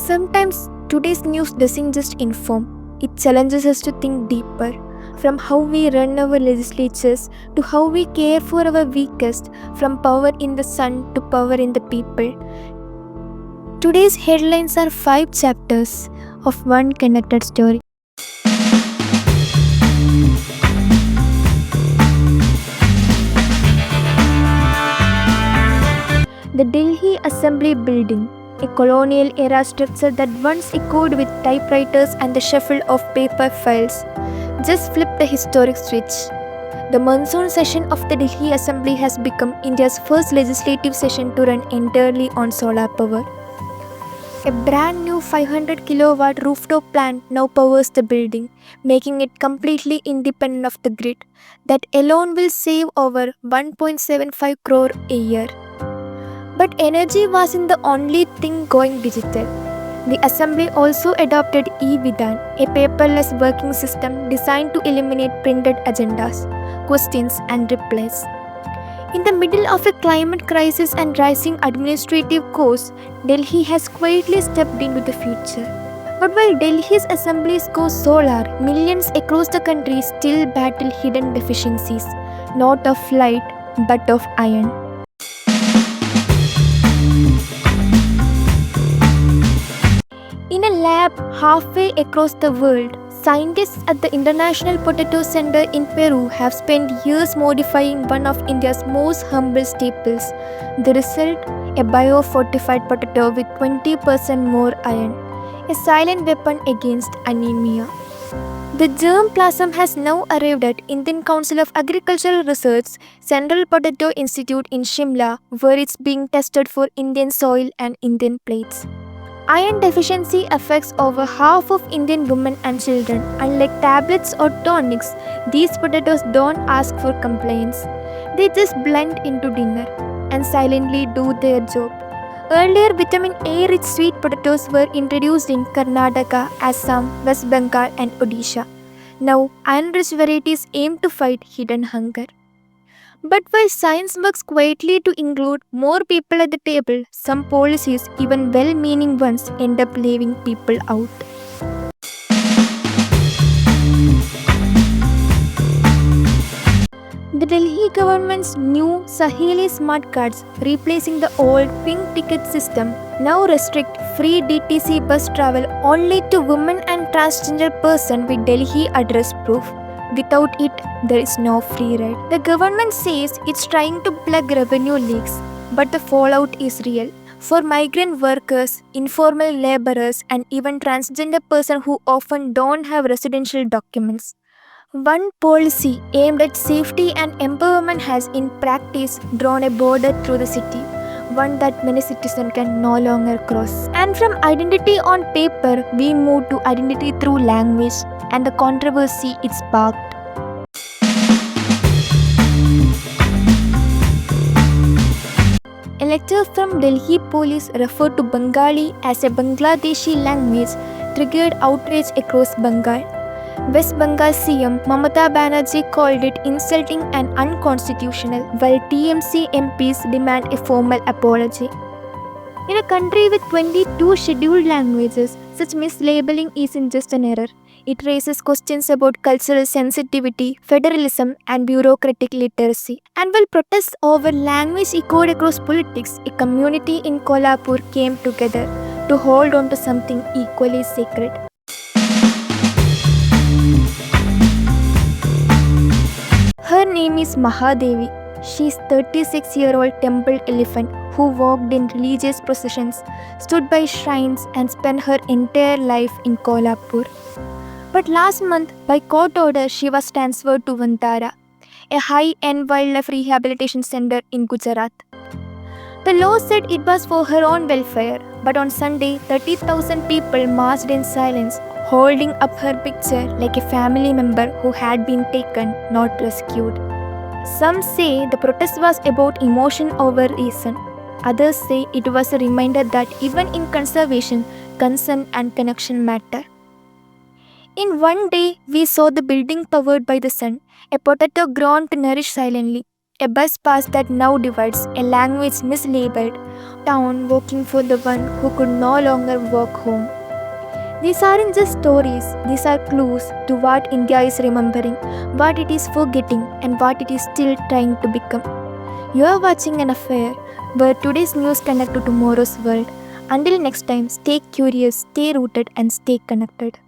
Sometimes today's news doesn't just inform, it challenges us to think deeper. From how we run our legislatures to how we care for our weakest, from power in the sun to power in the people. Today's headlines are 5 chapters of one connected story. The Delhi Assembly Building, a colonial era structure that once echoed with typewriters and the shuffle of paper files, just flipped a historic switch. The monsoon session of the Delhi Assembly has become India's first legislative session to run entirely on solar power. A brand new 500 kilowatt rooftop plant now powers the building, making it completely independent of the grid. That alone will save over 1.75 crore a year. But energy wasn't the only thing going digital. The Assembly also adopted e-Vidhan, a paperless working system designed to eliminate printed agendas, questions and replies. In the middle of a climate crisis and rising administrative costs, Delhi has quietly stepped into the future. But while Delhi's assemblies go solar, millions across the country still battle hidden deficiencies, not of light but of iron. In a lab halfway across the world, scientists at the International Potato Center in Peru have spent years modifying one of India's most humble staples. The result? A bio-fortified potato with 20% more iron, a silent weapon against anaemia. The germplasm has now arrived at Indian Council of Agricultural Research's Central Potato Institute in Shimla, where it's being tested for Indian soil and Indian plates. Iron deficiency affects over half of Indian women and children. Unlike tablets or tonics, these potatoes don't ask for complaints. They just blend into dinner and silently do their job. Earlier, vitamin A-rich sweet potatoes were introduced in Karnataka, Assam, West Bengal and Odisha. Now, iron-rich varieties aim to fight hidden hunger. But while science works quietly to include more people at the table, some policies, even well-meaning ones, end up leaving people out. The Delhi government's new Saheli smart cards, replacing the old pink ticket system, now restrict free DTC bus travel only to women and transgender persons with Delhi address proof. Without it, there is no free ride. The government says it's trying to plug revenue leaks, but the fallout is real. For migrant workers, informal laborers, and even transgender persons who often don't have residential documents. One policy aimed at safety and empowerment has in practice drawn a border through the city, one that many citizens can no longer cross. And from identity on paper, we move to identity through language and the controversy it sparked. A letter from Delhi police referred to Bengali as a Bangladeshi language triggered outrage across Bengal. West Bengal CM Mamata Banerjee called it insulting and unconstitutional, while TMC MPs demand a formal apology. In a country with 22 scheduled languages, such mislabeling isn't just an error. It raises questions about cultural sensitivity, federalism, and bureaucratic literacy. And while protests over language echoed across politics, a community in Kolhapur came together to hold on to something equally sacred. Her name is Mahadevi. She is 36-year-old temple elephant who walked in religious processions, stood by shrines, and spent her entire life in Kolhapur. But last month, by court order, she was transferred to Vantara, a high-end wildlife rehabilitation center in Gujarat. The law said it was for her own welfare, but on Sunday, 30,000 people marched in silence, holding up her picture like a family member who had been taken, not rescued. Some say the protest was about emotion over reason. Others say it was a reminder that even in conservation, concern and connection matter. In one day, we saw the building powered by the sun, a potato grown to nourish silently. a bus pass that now divides, a language mislabeled, town walking for the one who could no longer walk home. These aren't just stories, these are clues to what India is remembering, what it is forgetting, and what it is still trying to become. You are watching an affair where today's news connect to tomorrow's world. Until next time, stay curious, stay rooted, and stay connected.